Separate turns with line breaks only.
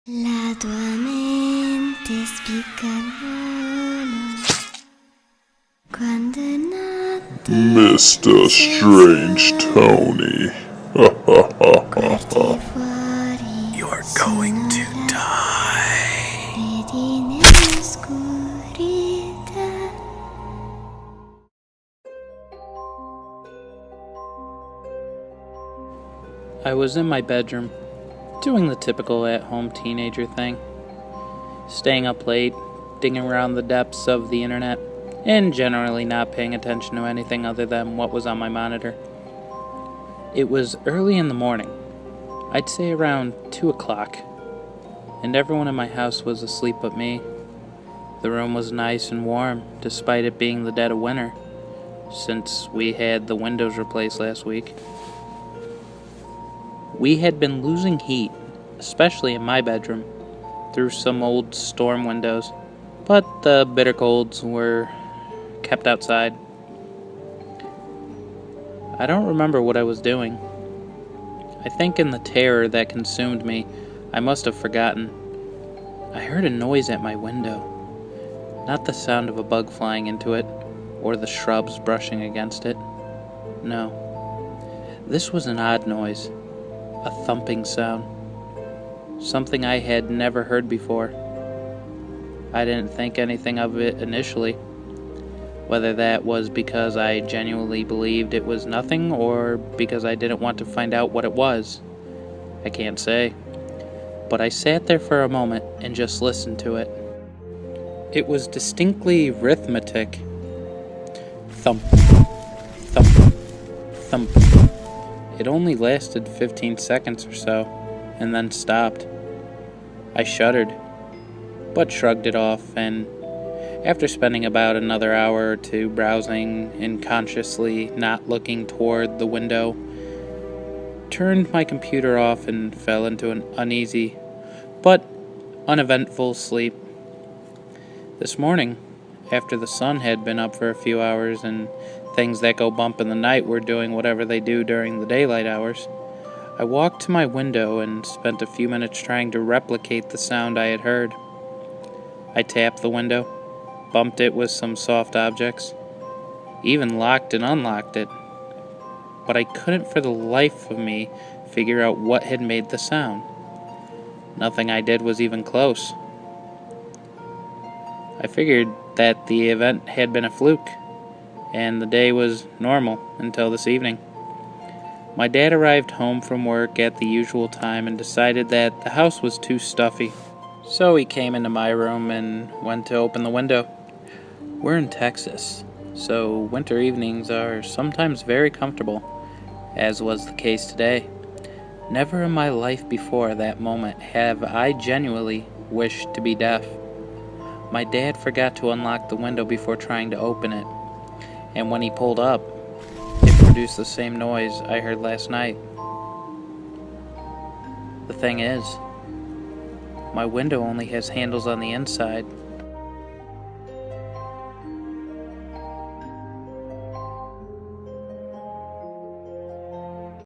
La tua mente spiccano quando è notte.
MR.StrangeTony.
Guardi fuori.
You're going to die.
Vedi nell'oscurità.
I was in my bedroom, doing the typical at-home teenager thing. Staying up late, digging around the depths of the internet, and generally not paying attention to anything other than what was on my monitor. It was early in the morning, I'd say around 2 o'clock, and everyone in my house was asleep but me. The room was nice and warm, despite it being the dead of winter, since we had the windows replaced last week. We had been losing heat, especially in my bedroom, through some old storm windows, but the bitter colds were kept outside. I don't remember what I was doing. I think in the terror that consumed me, I must have forgotten. I heard a noise at my window. Not the sound of a bug flying into it, or the shrubs brushing against it. No. This was an odd noise. A thumping sound. Something I had never heard before. I didn't think anything of it initially. Whether that was because I genuinely believed it was nothing, or because I didn't want to find out what it was, I can't say. But I sat there for a moment and just listened to it. It was distinctly rhythmic. Thump, thump, thump. It only lasted 15 seconds or so, and then stopped. I shuddered, but shrugged it off, and after spending about another hour or two browsing and consciously not looking toward the window, turned my computer off and fell into an uneasy but uneventful sleep. This morning, after the sun had been up for a few hours and things that go bump in the night were doing whatever they do during the daylight hours, I walked to my window and spent a few minutes trying to replicate the sound I had heard. I tapped the window, bumped it with some soft objects, even locked and unlocked it, but I couldn't for the life of me figure out what had made the sound. Nothing I did was even close. I figured that the event had been a fluke, and the day was normal until this evening. My dad arrived home from work at the usual time and decided that the house was too stuffy. So he came into my room and went to open the window. We're in Texas, so winter evenings are sometimes very comfortable, as was the case today. Never in my life before that moment have I genuinely wished to be deaf. My dad forgot to unlock the window before trying to open it, and when he pulled up, it produced the same noise I heard last night. The thing is, my window only has handles on the inside,